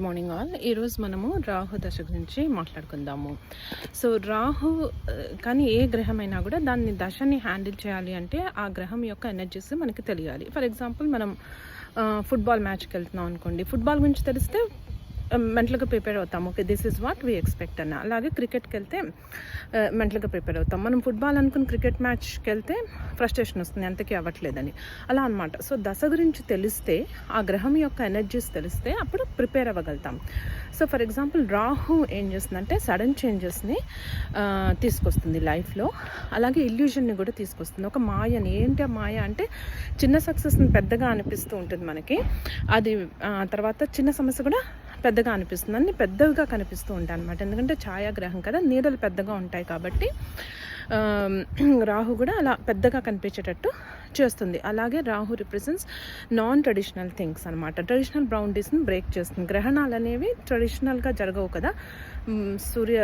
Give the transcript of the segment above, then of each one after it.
Morning all. ఈరోజు మనము రాహు దశ గురించి మాట్లాడుకుందాము. సో రాహు కానీ ఏ గ్రహమైనా కూడా దాన్ని దశని హ్యాండిల్ చేయాలి అంటే ఆ గ్రహం యొక్క ఎనర్జీస్ మనకి తెలియాలి. ఫర్ ఎగ్జాంపుల్ మనం ఫుట్బాల్ మ్యాచ్కి వెళ్తున్నాం అనుకోండి, ఫుట్బాల్ గురించి తెలిస్తే మెంటల్గా ప్రిపేర్ అవుతాం. Okay, this is what we expect అన్న. అలాగే క్రికెట్కి వెళ్తే మెంటల్గా ప్రిపేర్ అవుతాం. మనం ఫుట్బాల్ అనుకుని క్రికెట్ మ్యాచ్కి వెళ్తే ఫ్రస్ట్రేషన్ వస్తుంది, అంతకీ అవ్వట్లేదని, అలా అనమాట. సో దశ గురించి తెలిస్తే, ఆ గ్రహం యొక్క ఎనర్జీస్ తెలిస్తే అప్పుడు ప్రిపేర్ అవ్వగలుగుతాం. సో ఫర్ ఎగ్జాంపుల్ రాహు ఏం చేస్తుందంటే సడన్ చేంజెస్ని తీసుకొస్తుంది లైఫ్లో. అలాగే ఇల్యూజన్ని కూడా తీసుకొస్తుంది. ఒక మాయని, ఏంటి ఆ మాయ అంటే చిన్న సక్సెస్ని పెద్దగా అనిపిస్తూ ఉంటుంది మనకి. అది తర్వాత చిన్న సమస్య కూడా పెద్దగా అనిపిస్తుంది, అన్ని పెద్దగా కనిపిస్తూ ఉంటాయి అనమాట. ఎందుకంటే ఛాయాగ్రహం కదా, నీడలు పెద్దగా ఉంటాయి కాబట్టి రాహు కూడా అలా పెద్దగా కనిపించేటట్టు చేస్తుంది. అలాగే Rahu represents non traditional things అనమాట. ట్రెడిషనల్ బౌండరీస్ని బ్రేక్ చేస్తుంది. గ్రహణాలు అనేవి ట్రెడిషనల్గా జరగవు కదా, సూర్య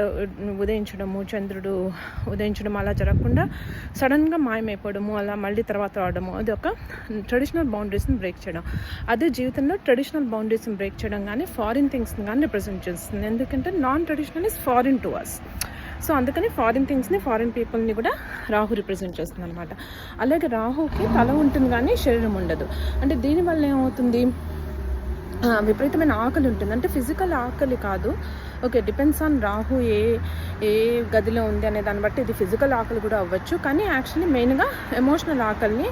ఉదయించడము, చంద్రుడు ఉదయించడం అలా జరగకుండా సడన్గా మాయమైపోవడము, అలా మళ్ళీ తర్వాత రావడము, అది ఒక ట్రెడిషనల్ బౌండరీస్ని బ్రేక్ చేయడం. అదే జీవితంలో ట్రెడిషనల్ బౌండరీస్ని బ్రేక్ చేయడం కానీ ఫారిన్ థింగ్స్ని కానీ రిప్రజెంట్ చేస్తుంది. ఎందుకంటే non traditional is foreign to us. So అందుకని ఫారిన్ థింగ్స్ని, ఫారిన్ పీపుల్ని కూడా రాహు రిప్రజెంట్ చేస్తుంది అనమాట. అలాగే రాహుకి తల ఉంటుంది కానీ శరీరం ఉండదు. అంటే దీనివల్ల ఏమవుతుంది, విపరీతమైన ఆకలి ఉంటుంది. అంటే ఫిజికల్ ఆకలి కాదు, ఓకే, డిపెండ్స్ ఆన్ రాహు ఏ గదిలో ఉంది అనే దాన్ని బట్టి ఇది ఫిజికల్ ఆకలి కూడా అవ్వచ్చు. కానీ యాక్చువల్లీ మెయిన్గా ఎమోషనల్ ఆకలిని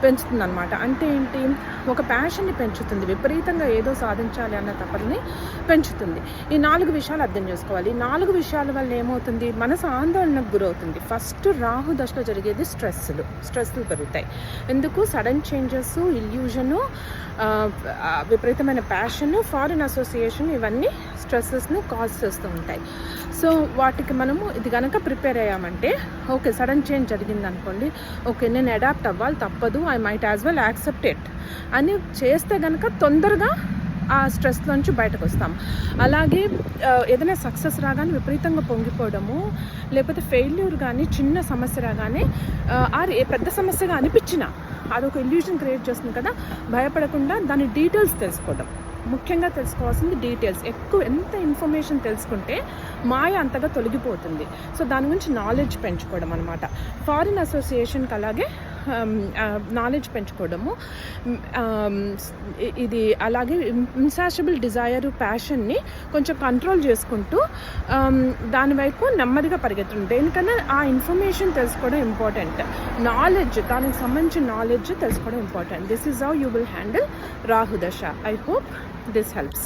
పెంచుతుంది అనమాట. అంటే ఏంటి, ఒక ప్యాషన్ని పెంచుతుంది, విపరీతంగా ఏదో సాధించాలి అన్న తపనని పెంచుతుంది. ఈ 4 విషయాలు అర్థం చేసుకోవాలి. ఈ 4 విషయాల వల్ల ఏమవుతుంది, మనసు ఆందోళనకు గురవుతుంది. ఫస్ట్ రాహు దశలో జరిగేది స్ట్రెస్లు పెరుగుతాయి. ఎందుకు, సడన్ చేంజెస్, ఇల్యూజను, విపరీతమైన ప్యాషన్, ఫారిన్ అసోసియేషన్, ఇవన్నీ స్ట్రెస్సెస్ను కాజ్ చేస్తూ ఉంటాయి. సో వాటికి మనము ఇది కనుక ప్రిపేర్ అయ్యామంటే, ఓకే సడన్ చేంజ్ జరిగింది అనుకోండి, ఓకే నేను అడాప్ట్ అవ్వాలి, తప్పదు, I might as well accept it అని చేస్తే కనుక తొందరగా ఆ స్ట్రెస్లోంచి బయటకు వస్తాం. అలాగే ఏదైనా సక్సెస్ రాగానే విపరీతంగా పొంగిపోవడము, లేకపోతే ఫెయిల్యూర్ కానీ, చిన్న సమస్య రాగానే పెద్ద సమస్యగా అనిపించినా అదొక ఇల్యూషన్ క్రియేట్ చేస్తుంది కదా, భయపడకుండా దాని డీటెయిల్స్ తెలుసుకోవడం. ముఖ్యంగా తెలుసుకోవాల్సింది డీటెయిల్స్. ఎంత ఇన్ఫర్మేషన్ తెలుసుకుంటే మాయ అంతగా తొలగిపోతుంది. సో దాని గురించి నాలెడ్జ్ పెంచుకోవడం అనమాట. ఫారిన్ అసోసియేషన్కి అలాగే నాలెడ్జ్ పెంచుకోవడము, ఇది అలాగే ఇన్సాషబుల్ డిజైర్, ప్యాషన్ని కొంచెం కంట్రోల్ చేసుకుంటూ దానివైపు నెమ్మదిగా పరిగెత్తడం. దేనికన్నా ఆ ఇన్ఫర్మేషన్ తెలుసుకోవడం ఇంపార్టెంట్. నాలెడ్జ్, దానికి సంబంధించిన నాలెడ్జ్ తెలుసుకోవడం important. This is how you will handle Rahu dasha. I hope this helps.